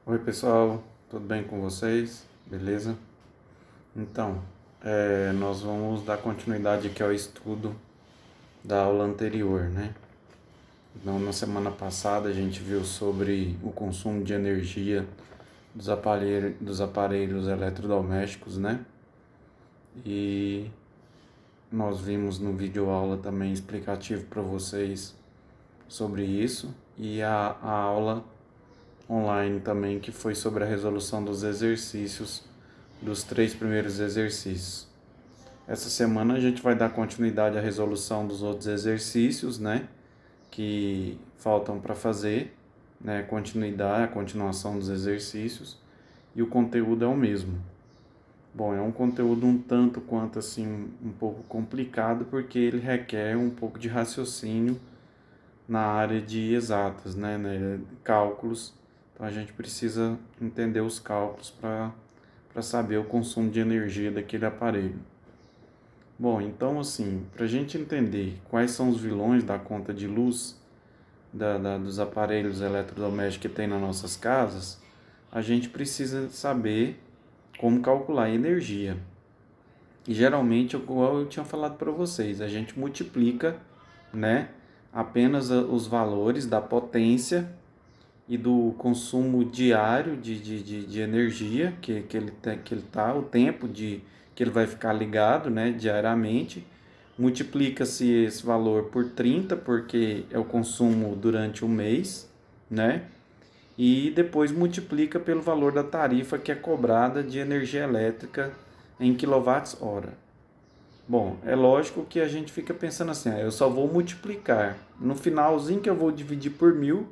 Oi pessoal, tudo bem com vocês? Beleza? Então, nós vamos dar continuidade aqui ao estudo da aula anterior, né? Então, na semana passada a gente viu sobre o consumo de energia dos aparelhos eletrodomésticos, né? E nós vimos no vídeo aula também explicativo para vocês sobre isso e a aula online também que foi sobre a resolução dos exercícios dos 3 primeiros exercícios. Essa semana a gente vai dar continuidade à resolução dos outros exercícios, né, que faltam para fazer, né, a continuação dos exercícios, e o conteúdo é o mesmo. Bom, é um conteúdo um tanto quanto assim um pouco complicado porque ele requer um pouco de raciocínio na área de exatas, né, cálculos. Então a gente precisa entender os cálculos para saber o consumo de energia daquele aparelho. Bom, então assim, para a gente entender quais são os vilões da conta de luz dos aparelhos eletrodomésticos que tem nas nossas casas, a gente precisa saber como calcular a energia. E geralmente, igual eu tinha falado para vocês, a gente multiplica, né, apenas os valores da potência e do consumo diário de energia que ele tá, o tempo que ele vai ficar ligado, né, diariamente. Multiplica-se esse valor por 30, porque é o consumo durante o mês, né? E depois multiplica pelo valor da tarifa que é cobrada de energia elétrica em quilowatts-hora. Bom, é lógico que a gente fica pensando assim, eu só vou multiplicar. No finalzinho que eu vou dividir por 1000,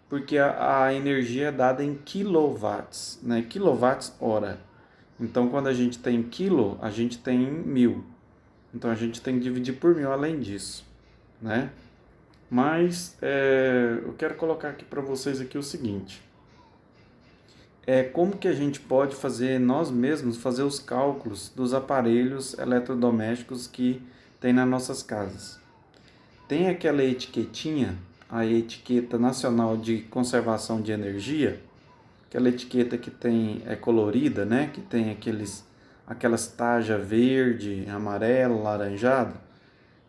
porque a energia é dada em quilowatts, né? Quilowatts-hora. Então, quando a gente tem quilo, a gente tem 1000. Então, a gente tem que dividir por 1000 além disso, né? Mas eu quero colocar aqui para vocês aqui o seguinte. Como que a gente pode fazer nós mesmos fazer os cálculos dos aparelhos eletrodomésticos que tem nas nossas casas. Tem aquela etiquetinha, a etiqueta nacional de conservação de energia, aquela etiqueta que é colorida, né? Que tem aquelas tajas verde, amarelo, laranjado,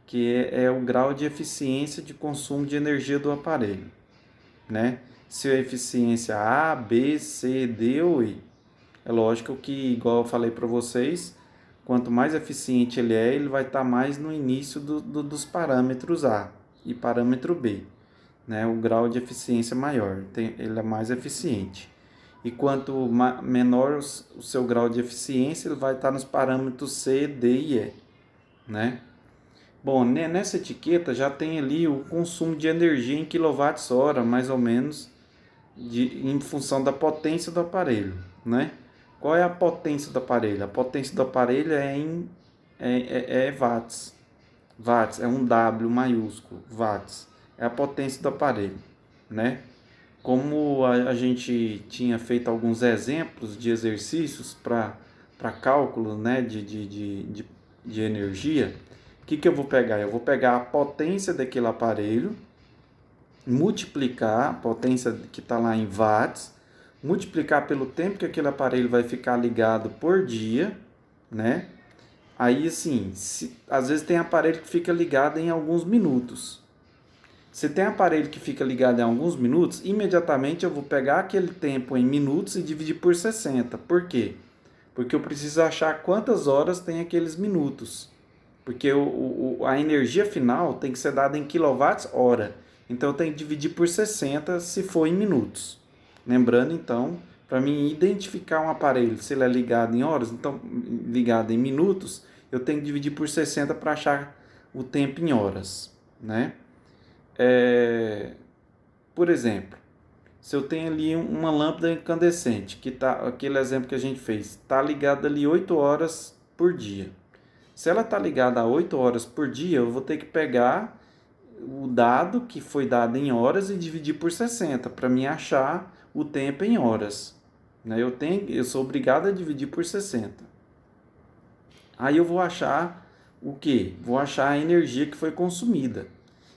que é o grau de eficiência de consumo de energia do aparelho, né? Se a eficiência A, B, C, D ou E. É lógico que, igual eu falei para vocês, quanto mais eficiente ele vai estar mais no início dos parâmetros A e parâmetro B, né? O grau de eficiência maior, ele é mais eficiente. E quanto menor o seu grau de eficiência, ele vai estar nos parâmetros C, D e E, né? Bom, nessa etiqueta já tem ali o consumo de energia em quilowatts-hora, mais ou menos, em função da potência do aparelho, né? Qual é a potência do aparelho? A potência do aparelho é watts. Watts é um W maiúsculo, watts. É a potência do aparelho, né? Como a gente tinha feito alguns exemplos de exercícios para cálculo, né, de energia, o que eu vou pegar? Eu vou pegar a potência daquele aparelho, multiplicar a potência que está lá em watts, multiplicar pelo tempo que aquele aparelho vai ficar ligado por dia, né? Aí, assim, às vezes tem aparelho que fica ligado em alguns minutos. Se tem aparelho que fica ligado em alguns minutos, imediatamente eu vou pegar aquele tempo em minutos e dividir por 60. Por quê? Porque eu preciso achar quantas horas tem aqueles minutos. Porque a energia final tem que ser dada em quilowatts-hora. Então eu tenho que dividir por 60 se for em minutos. Lembrando, então, para mim identificar um aparelho, se ele é ligado em horas, então ligado em minutos, eu tenho que dividir por 60 para achar o tempo em horas, né? Por exemplo, se eu tenho ali uma lâmpada incandescente, que tá aquele exemplo que a gente fez, está ligada ali 8 horas por dia. Se ela está ligada a 8 horas por dia, eu vou ter que pegar o dado que foi dado em horas e dividir por 60 para me achar o tempo em horas, né? Eu sou obrigado a dividir por 60. Aí eu vou achar o quê? Vou achar a energia que foi consumida.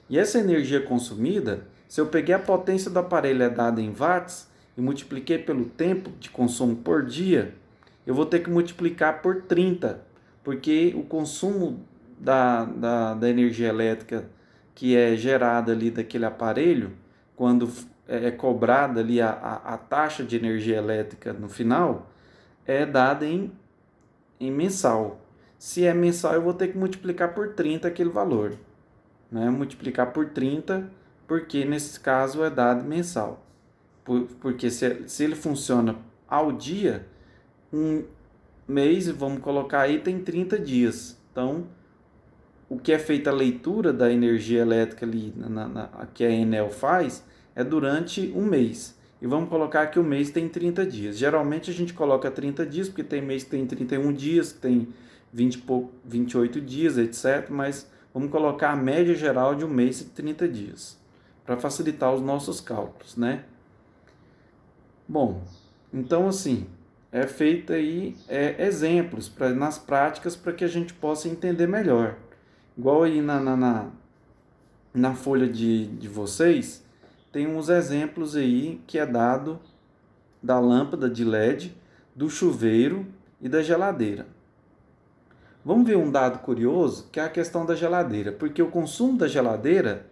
E essa energia consumida, se eu peguei a potência do aparelho é dada em watts, e multipliquei pelo tempo de consumo por dia, eu vou ter que multiplicar por 30, porque o consumo da energia elétrica que é gerada ali daquele aparelho, quando é cobrada ali a taxa de energia elétrica no final, é dada em mensal. Se é mensal, eu vou ter que multiplicar por 30 aquele valor, né? Multiplicar por 30, porque nesse caso é dado mensal. Porque se ele funciona ao dia, um mês, vamos colocar aí, tem 30 dias. Então, o que é feita a leitura da energia elétrica ali, que a Enel faz, é durante um mês. E vamos colocar que o mês tem 30 dias. Geralmente a gente coloca 30 dias, porque tem mês que tem 31 dias, que tem 28 dias, etc. Mas vamos colocar a média geral de um mês de 30 dias, para facilitar os nossos cálculos, né? Bom, então assim, é feita aí exemplos nas práticas para que a gente possa entender melhor. Igual aí na folha de vocês, tem uns exemplos aí que é dado da lâmpada de LED, do chuveiro e da geladeira. Vamos ver um dado curioso, que é a questão da geladeira, porque o consumo da geladeira,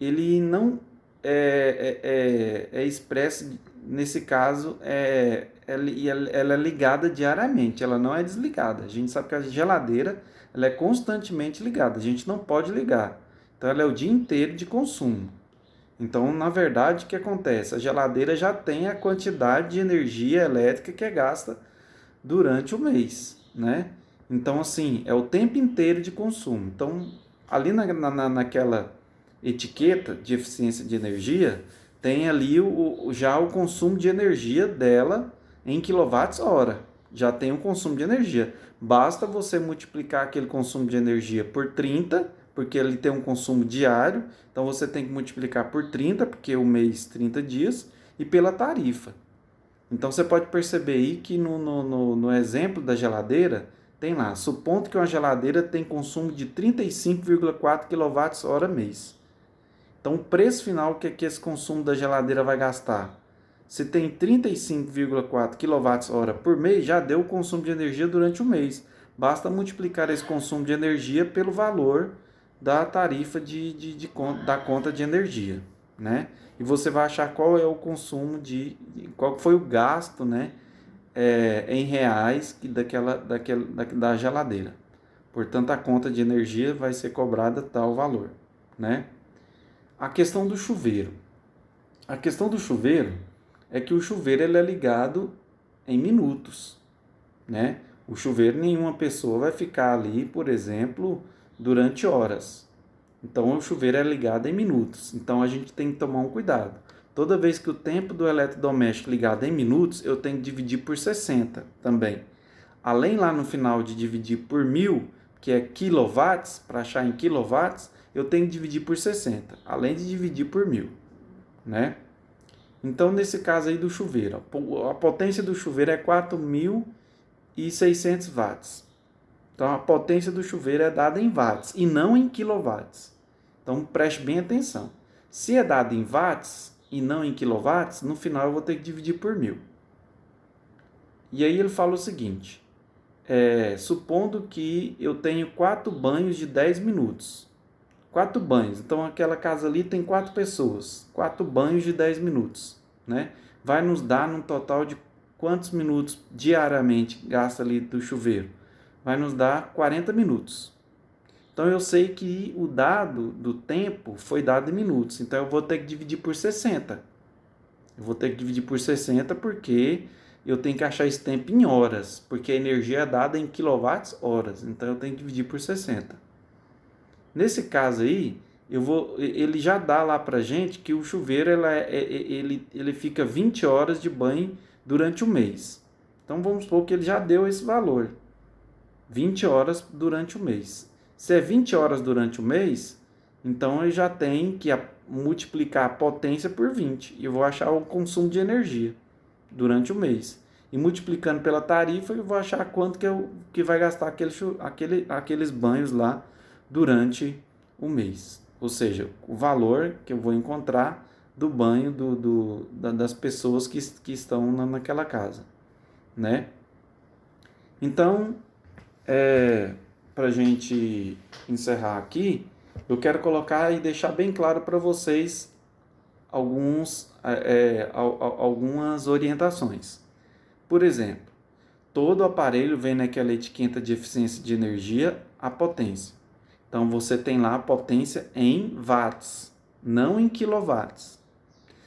ele não é expresso, nesse caso, ela é ligada diariamente, ela não é desligada. A gente sabe que a geladeira ela é constantemente ligada, a gente não pode ligar. Então, ela é o dia inteiro de consumo. Então, na verdade, o que acontece? A geladeira já tem a quantidade de energia elétrica que é gasta durante o mês, né? Então, assim, é o tempo inteiro de consumo. Então, ali naquela etiqueta de eficiência de energia, tem ali já o consumo de energia dela em quilowatts-hora. Já tem o consumo de energia. Basta você multiplicar aquele consumo de energia por 30, porque ele tem um consumo diário. Então, você tem que multiplicar por 30, porque o mês 30 dias, e pela tarifa. Então, você pode perceber aí que no exemplo da geladeira, tem lá, supondo que uma geladeira tem consumo de 35,4 kWh mês. Então, o preço final que esse consumo da geladeira vai gastar? Se tem 35,4 kWh por mês, já deu o consumo de energia durante o mês. Basta multiplicar esse consumo de energia pelo valor da tarifa da conta de energia, né? E você vai achar qual é o consumo qual foi o gasto, né, em reais da geladeira. Portanto, a conta de energia vai ser cobrada tal valor, né? A questão do chuveiro. A questão do chuveiro é que o chuveiro ele é ligado em minutos, né? O chuveiro, nenhuma pessoa vai ficar ali, por exemplo, durante horas. Então, o chuveiro é ligado em minutos. Então, a gente tem que tomar um cuidado. Toda vez que o tempo do eletrodoméstico ligado em minutos, eu tenho que dividir por 60 também. Além lá no final de dividir por 1000, que é quilowatts, para achar em quilowatts, eu tenho que dividir por 60, além de dividir por 1000, né? Então, nesse caso aí do chuveiro, a potência do chuveiro é 4.600 watts. Então, a potência do chuveiro é dada em watts e não em quilowatts. Então, preste bem atenção. Se é dado em watts e não em quilowatts, no final eu vou ter que dividir por 1000. E aí ele fala o seguinte, supondo que eu tenho 4 banhos de 10 minutos. 4 banhos. Então, aquela casa ali tem 4 pessoas. 4 banhos de 10 minutos, né? Vai nos dar num total de quantos minutos diariamente gasta ali do chuveiro? Vai nos dar 40 minutos. Então, eu sei que o dado do tempo foi dado em minutos. Então, eu vou ter que dividir por 60. Eu vou ter que dividir por 60 porque eu tenho que achar esse tempo em horas. Porque a energia é dada em quilowatts-horas. Então, eu tenho que dividir por 60. Nesse caso aí, ele já dá lá pra gente que o chuveiro ele fica 20 horas de banho durante o mês. Então vamos supor que ele já deu esse valor. 20 horas durante o mês. Se é 20 horas durante o mês, então eu já tenho que multiplicar a potência por 20. E eu vou achar o consumo de energia durante o mês. E multiplicando pela tarifa, eu vou achar quanto que vai gastar aqueles banhos lá durante o mês. Ou seja, o valor que eu vou encontrar do banho das pessoas que estão naquela casa, né? Então, para a gente encerrar aqui, eu quero colocar e deixar bem claro para vocês algumas orientações. Por exemplo, todo aparelho vem naquela etiqueta de eficiência de energia, a potência. Então, você tem lá a potência em watts, não em quilowatts.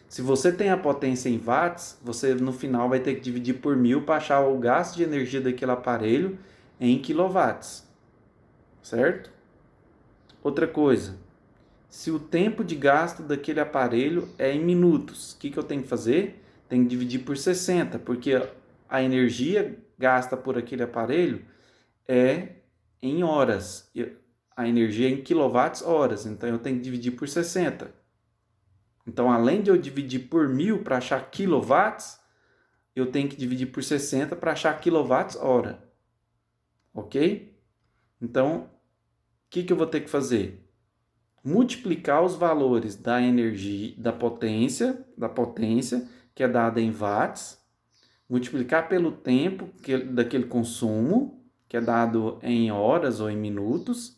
Se você tem a potência em watts, você no final vai ter que dividir por 1000 para achar o gasto de energia daquele aparelho em quilowatts, certo? Outra coisa, se o tempo de gasto daquele aparelho é em minutos, o que eu tenho que fazer? Tenho que dividir por 60, porque a energia gasta por aquele aparelho é em horas. A energia é em quilowatts horas, então eu tenho que dividir por 60. Então, além de eu dividir por 1000 para achar quilowatts, eu tenho que dividir por 60 para achar quilowatts hora. Ok? Então, o que eu vou ter que fazer? Multiplicar os valores da energia, da potência, que é dada em watts, multiplicar pelo tempo daquele consumo, que é dado em horas ou em minutos,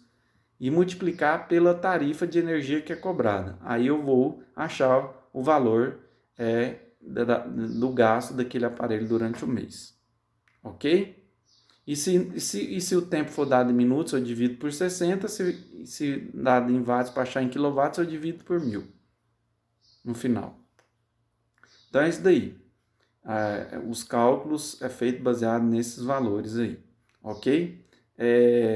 e multiplicar pela tarifa de energia que é cobrada. Aí eu vou achar o valor do gasto daquele aparelho durante o mês. Ok? E se o tempo for dado em minutos, eu divido por 60. Se dado em watts para achar em quilowatts, eu divido por 1000 no final. Então é isso daí. Os cálculos é feito baseado nesses valores aí. Ok?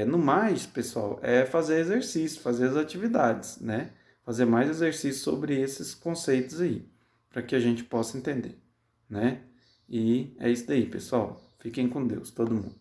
No mais, pessoal, é fazer exercício, fazer as atividades, né? Fazer mais exercício sobre esses conceitos aí, para que a gente possa entender, né? E é isso daí, pessoal. Fiquem com Deus, todo mundo.